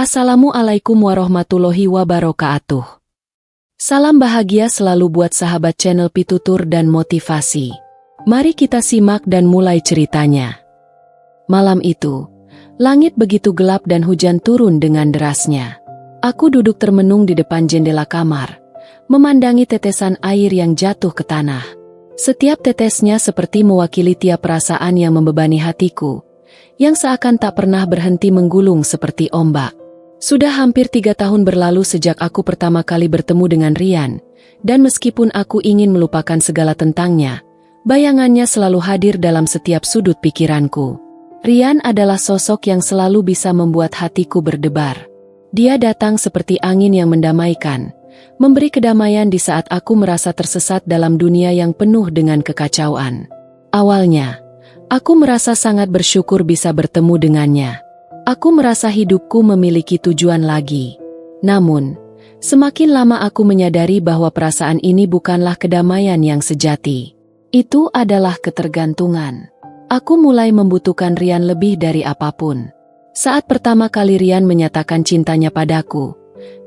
Assalamualaikum warahmatullahi wabarakatuh. Salam bahagia selalu buat sahabat channel Pitutur dan Motivasi. Mari kita simak dan mulai ceritanya. Malam itu, langit begitu gelap dan hujan turun dengan derasnya. Aku duduk termenung di depan jendela kamar, memandangi tetesan air yang jatuh ke tanah. Setiap tetesnya seperti mewakili tiap perasaan yang membebani hatiku, yang seakan tak pernah berhenti menggulung seperti ombak. Sudah hampir 3 tahun berlalu sejak aku pertama kali bertemu dengan Rian, dan meskipun aku ingin melupakan segala tentangnya, bayangannya selalu hadir dalam setiap sudut pikiranku. Rian adalah sosok yang selalu bisa membuat hatiku berdebar. Dia datang seperti angin yang mendamaikan, memberi kedamaian di saat aku merasa tersesat dalam dunia yang penuh dengan kekacauan. Awalnya, aku merasa sangat bersyukur bisa bertemu dengannya. Aku merasa hidupku memiliki tujuan lagi. Namun, semakin lama aku menyadari bahwa perasaan ini bukanlah kedamaian yang sejati. Itu adalah ketergantungan. Aku mulai membutuhkan Rian lebih dari apapun. Saat pertama kali Rian menyatakan cintanya padaku,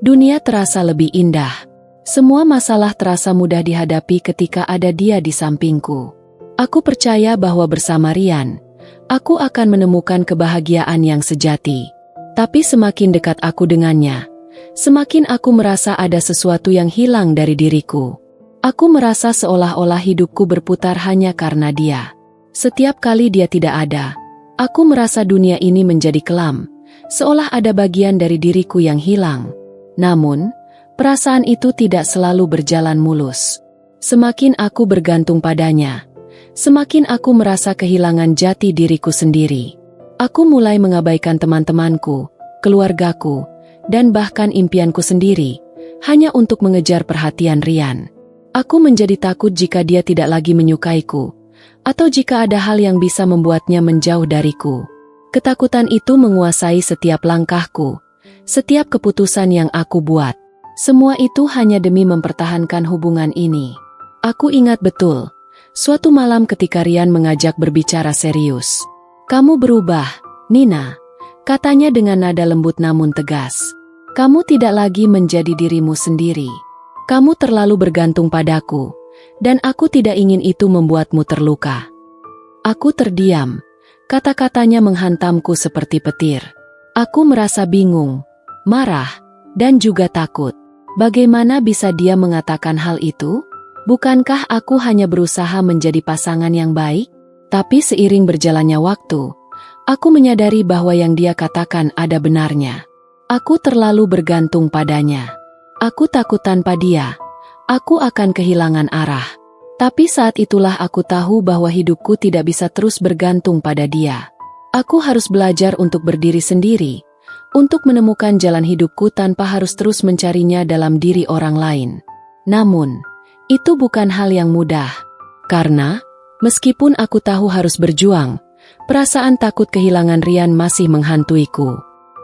dunia terasa lebih indah. Semua masalah terasa mudah dihadapi ketika ada dia di sampingku. Aku percaya bahwa bersama Rian, aku akan menemukan kebahagiaan yang sejati. Tapi semakin dekat aku dengannya, semakin aku merasa ada sesuatu yang hilang dari diriku. Aku merasa seolah-olah hidupku berputar hanya karena dia. Setiap kali dia tidak ada, aku merasa dunia ini menjadi kelam, seolah ada bagian dari diriku yang hilang. Namun, perasaan itu tidak selalu berjalan mulus. Semakin aku bergantung padanya, semakin aku merasa kehilangan jati diriku sendiri. Aku mulai mengabaikan teman-temanku, keluargaku, dan bahkan impianku sendiri, hanya untuk mengejar perhatian Rian. Aku menjadi takut jika dia tidak lagi menyukaiku, atau jika ada hal yang bisa membuatnya menjauh dariku. Ketakutan itu menguasai setiap langkahku, setiap keputusan yang aku buat. Semua itu hanya demi mempertahankan hubungan ini. Aku ingat betul, suatu malam ketika Rian mengajak berbicara serius. "Kamu berubah, Nina," katanya dengan nada lembut namun tegas. "Kamu tidak lagi menjadi dirimu sendiri. Kamu terlalu bergantung padaku, dan aku tidak ingin itu membuatmu terluka." Aku terdiam. Kata-katanya menghantamku seperti petir. Aku merasa bingung, marah, dan juga takut. Bagaimana bisa dia mengatakan hal itu? Bukankah aku hanya berusaha menjadi pasangan yang baik? Tapi seiring berjalannya waktu, aku menyadari bahwa yang dia katakan ada benarnya. Aku terlalu bergantung padanya. Aku takut tanpa dia, aku akan kehilangan arah. Tapi saat itulah aku tahu bahwa hidupku tidak bisa terus bergantung pada dia. Aku harus belajar untuk berdiri sendiri, untuk menemukan jalan hidupku tanpa harus terus mencarinya dalam diri orang lain. Namun, itu bukan hal yang mudah, karena meskipun aku tahu harus berjuang, perasaan takut kehilangan Rian masih menghantuiku.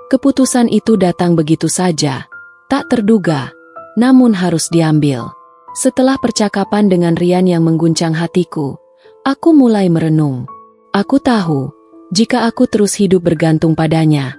Keputusan itu datang begitu saja, tak terduga, namun harus diambil. Setelah percakapan dengan Rian yang mengguncang hatiku, aku mulai merenung. Aku tahu, jika aku terus hidup bergantung padanya,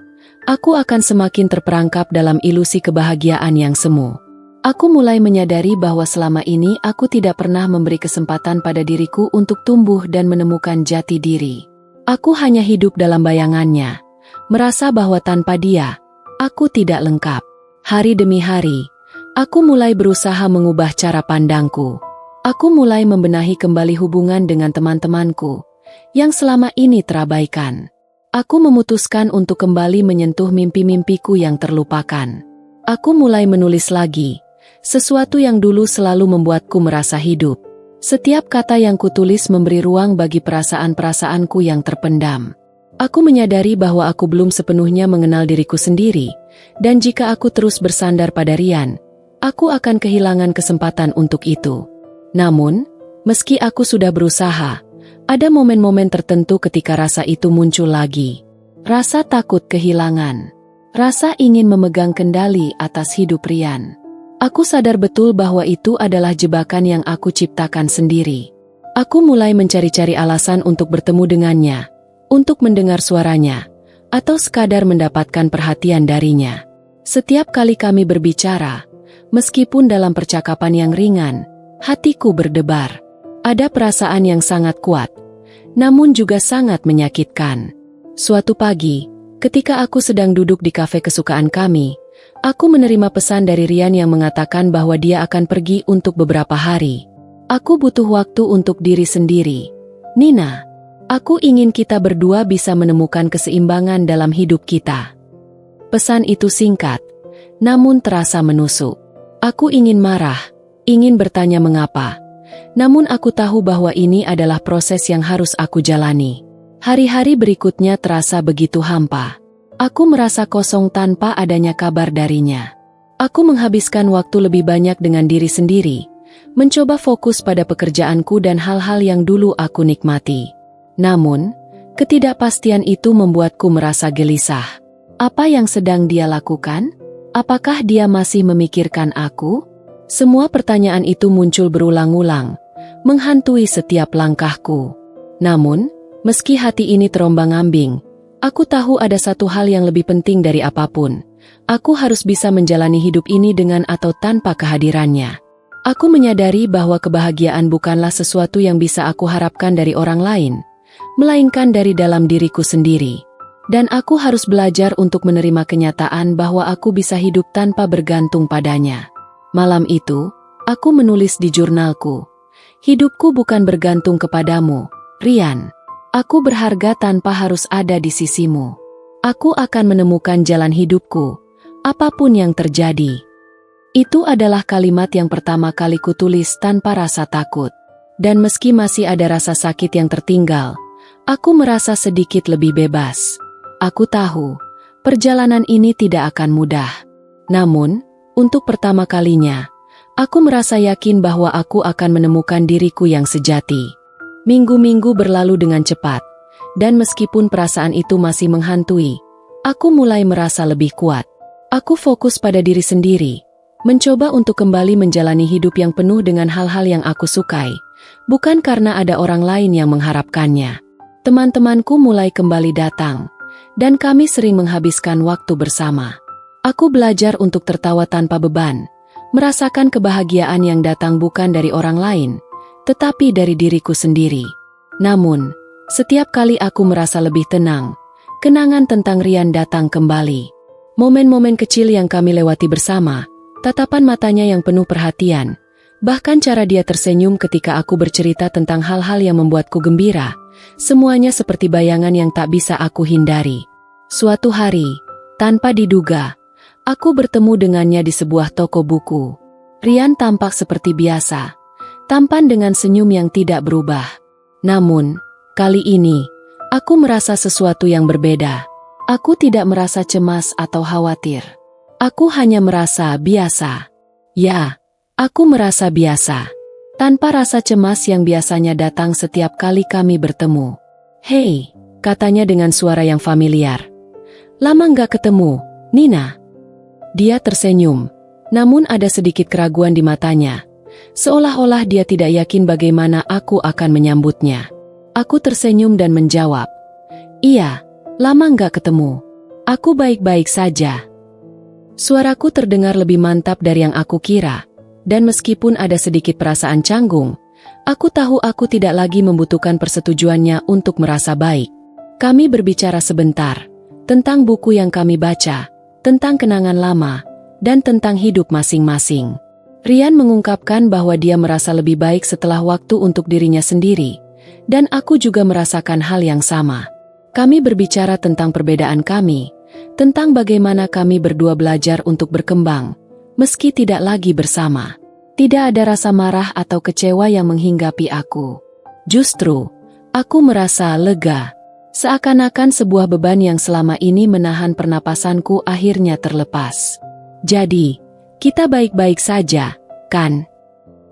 aku akan semakin terperangkap dalam ilusi kebahagiaan yang semu. Aku mulai menyadari bahwa selama ini aku tidak pernah memberi kesempatan pada diriku untuk tumbuh dan menemukan jati diri. Aku hanya hidup dalam bayangannya, merasa bahwa tanpa dia, aku tidak lengkap. Hari demi hari, aku mulai berusaha mengubah cara pandangku. Aku mulai membenahi kembali hubungan dengan teman-temanku, yang selama ini terabaikan. Aku memutuskan untuk kembali menyentuh mimpi-mimpiku yang terlupakan. Aku mulai menulis lagi, sesuatu yang dulu selalu membuatku merasa hidup. Setiap kata yang kutulis memberi ruang bagi perasaan-perasaanku yang terpendam. Aku menyadari bahwa aku belum sepenuhnya mengenal diriku sendiri, dan jika aku terus bersandar pada Rian, aku akan kehilangan kesempatan untuk itu. Namun, meski aku sudah berusaha, ada momen-momen tertentu ketika rasa itu muncul lagi. Rasa takut kehilangan, rasa ingin memegang kendali atas hidup Rian. Aku sadar betul bahwa itu adalah jebakan yang aku ciptakan sendiri. Aku mulai mencari-cari alasan untuk bertemu dengannya, untuk mendengar suaranya, atau sekadar mendapatkan perhatian darinya. Setiap kali kami berbicara, meskipun dalam percakapan yang ringan, hatiku berdebar. Ada perasaan yang sangat kuat, namun juga sangat menyakitkan. Suatu pagi, ketika aku sedang duduk di kafe kesukaan kami, aku menerima pesan dari Rian yang mengatakan bahwa dia akan pergi untuk beberapa hari. Aku butuh waktu untuk diri sendiri. Nina, aku ingin kita berdua bisa menemukan keseimbangan dalam hidup kita. Pesan itu singkat, namun terasa menusuk. Aku ingin marah, ingin bertanya mengapa. Namun aku tahu bahwa ini adalah proses yang harus aku jalani. Hari-hari berikutnya terasa begitu hampa. Aku merasa kosong tanpa adanya kabar darinya. Aku menghabiskan waktu lebih banyak dengan diri sendiri, mencoba fokus pada pekerjaanku dan hal-hal yang dulu aku nikmati. Namun, ketidakpastian itu membuatku merasa gelisah. Apa yang sedang dia lakukan? Apakah dia masih memikirkan aku? Semua pertanyaan itu muncul berulang-ulang, menghantui setiap langkahku. Namun, meski hati ini terombang-ambing, aku tahu ada satu hal yang lebih penting dari apapun. Aku harus bisa menjalani hidup ini dengan atau tanpa kehadirannya. Aku menyadari bahwa kebahagiaan bukanlah sesuatu yang bisa aku harapkan dari orang lain, melainkan dari dalam diriku sendiri. Dan aku harus belajar untuk menerima kenyataan bahwa aku bisa hidup tanpa bergantung padanya. Malam itu, aku menulis di jurnalku, "Hidupku bukan bergantung kepadamu, Rian. Aku berharga tanpa harus ada di sisimu. Aku akan menemukan jalan hidupku, apapun yang terjadi." Itu adalah kalimat yang pertama kali kutulis tanpa rasa takut. Dan meski masih ada rasa sakit yang tertinggal, aku merasa sedikit lebih bebas. Aku tahu, perjalanan ini tidak akan mudah. Namun, untuk pertama kalinya, aku merasa yakin bahwa aku akan menemukan diriku yang sejati. Minggu-minggu berlalu dengan cepat, dan meskipun perasaan itu masih menghantui, aku mulai merasa lebih kuat. Aku fokus pada diri sendiri, mencoba untuk kembali menjalani hidup yang penuh dengan hal-hal yang aku sukai, bukan karena ada orang lain yang mengharapkannya. Teman-temanku mulai kembali datang, dan kami sering menghabiskan waktu bersama. Aku belajar untuk tertawa tanpa beban, merasakan kebahagiaan yang datang bukan dari orang lain, tetapi dari diriku sendiri. Namun, setiap kali aku merasa lebih tenang, kenangan tentang Rian datang kembali. Momen-momen kecil yang kami lewati bersama, tatapan matanya yang penuh perhatian, bahkan cara dia tersenyum ketika aku bercerita tentang hal-hal yang membuatku gembira, semuanya seperti bayangan yang tak bisa aku hindari. Suatu hari, tanpa diduga, aku bertemu dengannya di sebuah toko buku. Rian tampak seperti biasa, tampan dengan senyum yang tidak berubah. Namun, kali ini, aku merasa sesuatu yang berbeda. Aku tidak merasa cemas atau khawatir. Aku hanya merasa biasa. Ya, aku merasa biasa. Tanpa rasa cemas yang biasanya datang setiap kali kami bertemu. "Hei," katanya dengan suara yang familiar. "Lama nggak ketemu, Nina." Dia tersenyum, namun ada sedikit keraguan di matanya, seolah-olah dia tidak yakin bagaimana aku akan menyambutnya. Aku tersenyum dan menjawab, "Iya, lama nggak ketemu. Aku baik-baik saja." Suaraku terdengar lebih mantap dari yang aku kira, dan meskipun ada sedikit perasaan canggung, aku tahu aku tidak lagi membutuhkan persetujuannya untuk merasa baik. Kami berbicara sebentar, tentang buku yang kami baca, tentang kenangan lama, dan tentang hidup masing-masing. Rian mengungkapkan bahwa dia merasa lebih baik setelah waktu untuk dirinya sendiri, dan aku juga merasakan hal yang sama. Kami berbicara tentang perbedaan kami, tentang bagaimana kami berdua belajar untuk berkembang, meski tidak lagi bersama. Tidak ada rasa marah atau kecewa yang menghinggapi aku. Justru, aku merasa lega. Seakan-akan sebuah beban yang selama ini menahan pernapasanku akhirnya terlepas. "Jadi, kita baik-baik saja, kan?"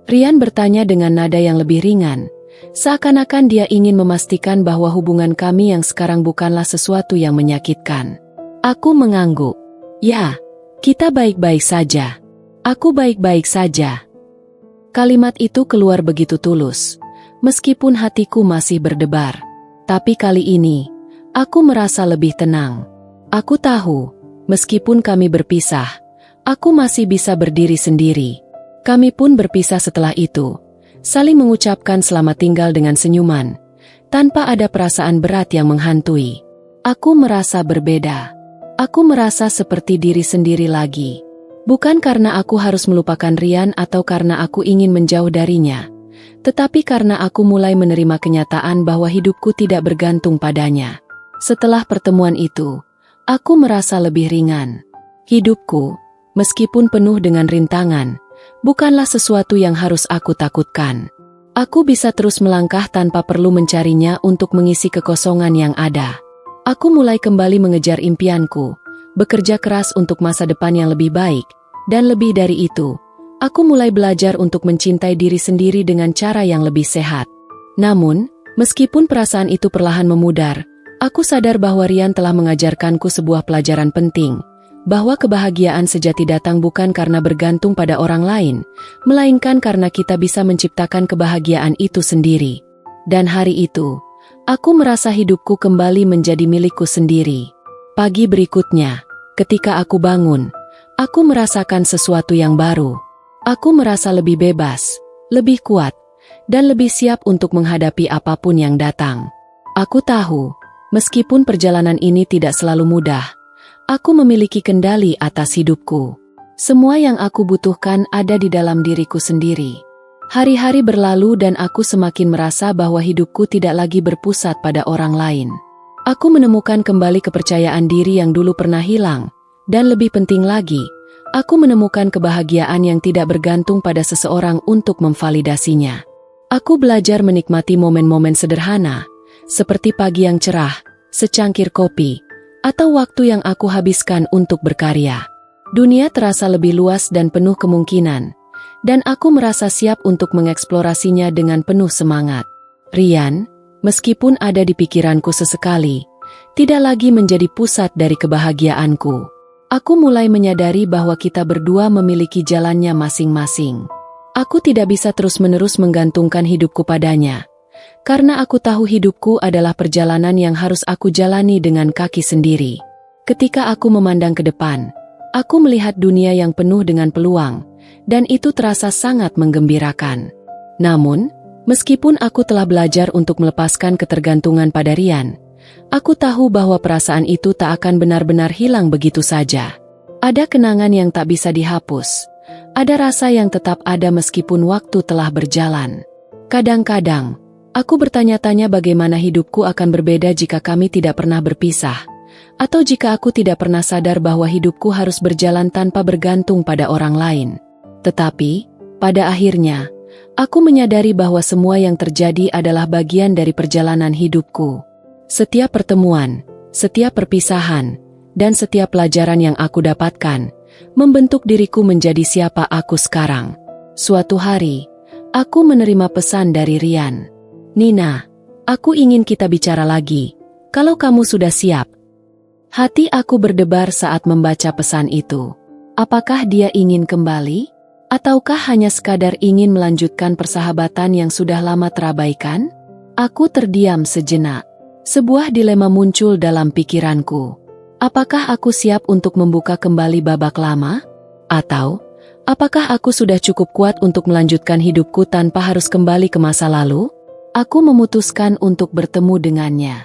Rian bertanya dengan nada yang lebih ringan, seakan-akan dia ingin memastikan bahwa hubungan kami yang sekarang bukanlah sesuatu yang menyakitkan. Aku mengangguk. "Ya, kita baik-baik saja. Aku baik-baik saja." Kalimat itu keluar begitu tulus, meskipun hatiku masih berdebar. Tapi kali ini, aku merasa lebih tenang. Aku tahu, meskipun kami berpisah, aku masih bisa berdiri sendiri. Kami pun berpisah setelah itu, saling mengucapkan selamat tinggal dengan senyuman, tanpa ada perasaan berat yang menghantui. Aku merasa berbeda. Aku merasa seperti diri sendiri lagi. Bukan karena aku harus melupakan Rian atau karena aku ingin menjauh darinya, tetapi karena aku mulai menerima kenyataan bahwa hidupku tidak bergantung padanya. Setelah pertemuan itu, aku merasa lebih ringan. Hidupku, meskipun penuh dengan rintangan, bukanlah sesuatu yang harus aku takutkan. Aku bisa terus melangkah tanpa perlu mencarinya untuk mengisi kekosongan yang ada. Aku mulai kembali mengejar impianku, bekerja keras untuk masa depan yang lebih baik, dan lebih dari itu, aku mulai belajar untuk mencintai diri sendiri dengan cara yang lebih sehat. Namun, meskipun perasaan itu perlahan memudar, aku sadar bahwa Rian telah mengajarkanku sebuah pelajaran penting, bahwa kebahagiaan sejati datang bukan karena bergantung pada orang lain, melainkan karena kita bisa menciptakan kebahagiaan itu sendiri. Dan hari itu, aku merasa hidupku kembali menjadi milikku sendiri. Pagi berikutnya, ketika aku bangun, aku merasakan sesuatu yang baru. Aku merasa lebih bebas, lebih kuat, dan lebih siap untuk menghadapi apapun yang datang. Aku tahu, meskipun perjalanan ini tidak selalu mudah, aku memiliki kendali atas hidupku. Semua yang aku butuhkan ada di dalam diriku sendiri. Hari-hari berlalu dan aku semakin merasa bahwa hidupku tidak lagi berpusat pada orang lain. Aku menemukan kembali kepercayaan diri yang dulu pernah hilang, dan lebih penting lagi, aku menemukan kebahagiaan yang tidak bergantung pada seseorang untuk memvalidasinya. Aku belajar menikmati momen-momen sederhana, seperti pagi yang cerah, secangkir kopi, atau waktu yang aku habiskan untuk berkarya. Dunia terasa lebih luas dan penuh kemungkinan, dan aku merasa siap untuk mengeksplorasinya dengan penuh semangat. Rian, meskipun ada di pikiranku sesekali, tidak lagi menjadi pusat dari kebahagiaanku. Aku mulai menyadari bahwa kita berdua memiliki jalannya masing-masing. Aku tidak bisa terus-menerus menggantungkan hidupku padanya, karena aku tahu hidupku adalah perjalanan yang harus aku jalani dengan kaki sendiri. Ketika aku memandang ke depan, aku melihat dunia yang penuh dengan peluang, dan itu terasa sangat menggembirakan. Namun, meskipun aku telah belajar untuk melepaskan ketergantungan pada Rian, aku tahu bahwa perasaan itu tak akan benar-benar hilang begitu saja. Ada kenangan yang tak bisa dihapus. Ada rasa yang tetap ada meskipun waktu telah berjalan. Kadang-kadang, aku bertanya-tanya bagaimana hidupku akan berbeda jika kami tidak pernah berpisah, atau jika aku tidak pernah sadar bahwa hidupku harus berjalan tanpa bergantung pada orang lain. Tetapi, pada akhirnya, aku menyadari bahwa semua yang terjadi adalah bagian dari perjalanan hidupku. Setiap pertemuan, setiap perpisahan, dan setiap pelajaran yang aku dapatkan, membentuk diriku menjadi siapa aku sekarang. Suatu hari, aku menerima pesan dari Rian. "Nina, aku ingin kita bicara lagi, kalau kamu sudah siap." Hati aku berdebar saat membaca pesan itu. Apakah dia ingin kembali? Ataukah hanya sekadar ingin melanjutkan persahabatan yang sudah lama terabaikan? Aku terdiam sejenak. Sebuah dilema muncul dalam pikiranku. Apakah aku siap untuk membuka kembali babak lama? Atau, apakah aku sudah cukup kuat untuk melanjutkan hidupku tanpa harus kembali ke masa lalu? Aku memutuskan untuk bertemu dengannya.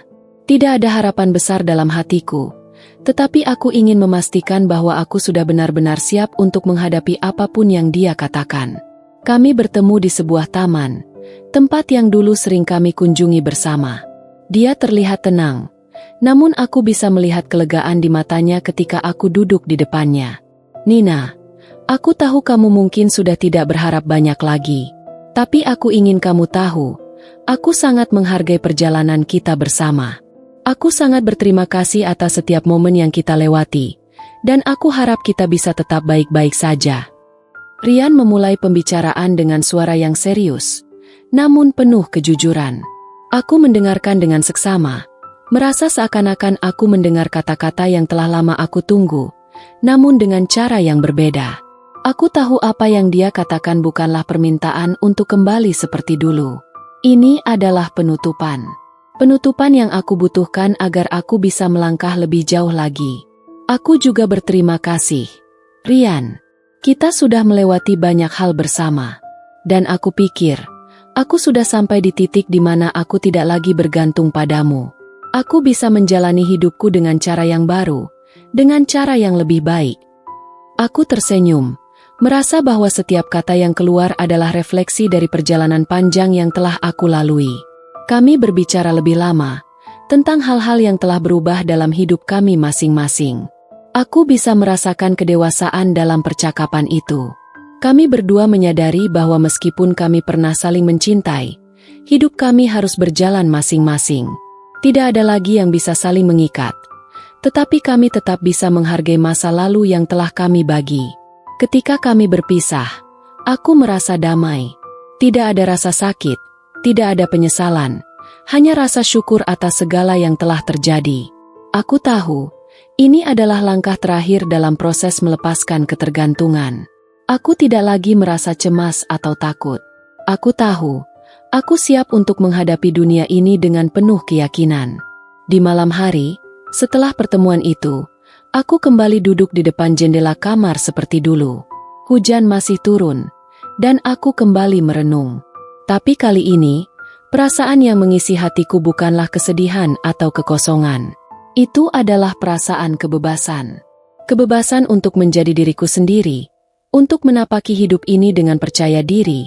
Tidak ada harapan besar dalam hatiku, tetapi aku ingin memastikan bahwa aku sudah benar-benar siap untuk menghadapi apapun yang dia katakan. Kami bertemu di sebuah taman, tempat yang dulu sering kami kunjungi bersama. Dia terlihat tenang, namun aku bisa melihat kelegaan di matanya ketika aku duduk di depannya. "Nina, aku tahu kamu mungkin sudah tidak berharap banyak lagi, tapi aku ingin kamu tahu, aku sangat menghargai perjalanan kita bersama. Aku sangat berterima kasih atas setiap momen yang kita lewati, dan aku harap kita bisa tetap baik-baik saja." Rian memulai pembicaraan dengan suara yang serius, namun penuh kejujuran. Aku mendengarkan dengan seksama, merasa seakan-akan aku mendengar kata-kata yang telah lama aku tunggu, namun dengan cara yang berbeda. Aku tahu apa yang dia katakan bukanlah permintaan untuk kembali seperti dulu. Ini adalah penutupan. Penutupan yang aku butuhkan agar aku bisa melangkah lebih jauh lagi. Aku juga berterima kasih, Rian. Kita sudah melewati banyak hal bersama. Dan aku pikir, aku sudah sampai di titik di mana aku tidak lagi bergantung padamu. Aku bisa menjalani hidupku dengan cara yang baru, dengan cara yang lebih baik. Aku tersenyum, merasa bahwa setiap kata yang keluar adalah refleksi dari perjalanan panjang yang telah aku lalui. Kami berbicara lebih lama, tentang hal-hal yang telah berubah dalam hidup kami masing-masing. Aku bisa merasakan kedewasaan dalam percakapan itu. Kami berdua menyadari bahwa meskipun kami pernah saling mencintai, hidup kami harus berjalan masing-masing. Tidak ada lagi yang bisa saling mengikat. Tetapi kami tetap bisa menghargai masa lalu yang telah kami bagi. Ketika kami berpisah, aku merasa damai. Tidak ada rasa sakit, tidak ada penyesalan, hanya rasa syukur atas segala yang telah terjadi. Aku tahu, ini adalah langkah terakhir dalam proses melepaskan ketergantungan. Aku tidak lagi merasa cemas atau takut. Aku tahu, aku siap untuk menghadapi dunia ini dengan penuh keyakinan. Di malam hari, setelah pertemuan itu, aku kembali duduk di depan jendela kamar seperti dulu. Hujan masih turun, dan aku kembali merenung. Tapi kali ini, perasaan yang mengisi hatiku bukanlah kesedihan atau kekosongan. Itu adalah perasaan kebebasan. Kebebasan untuk menjadi diriku sendiri, untuk menapaki hidup ini dengan percaya diri,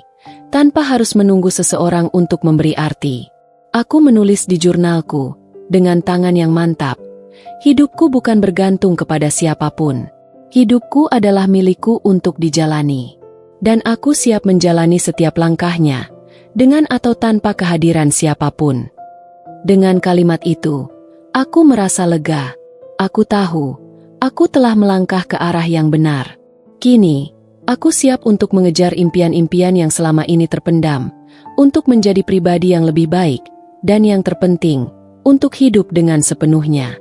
tanpa harus menunggu seseorang untuk memberi arti. Aku menulis di jurnalku, dengan tangan yang mantap. Hidupku bukan bergantung kepada siapapun. Hidupku adalah milikku untuk dijalani. Dan aku siap menjalani setiap langkahnya, dengan atau tanpa kehadiran siapapun. Dengan kalimat itu, aku merasa lega. Aku tahu, aku telah melangkah ke arah yang benar. Kini, aku siap untuk mengejar impian-impian yang selama ini terpendam, untuk menjadi pribadi yang lebih baik, dan yang terpenting, untuk hidup dengan sepenuhnya.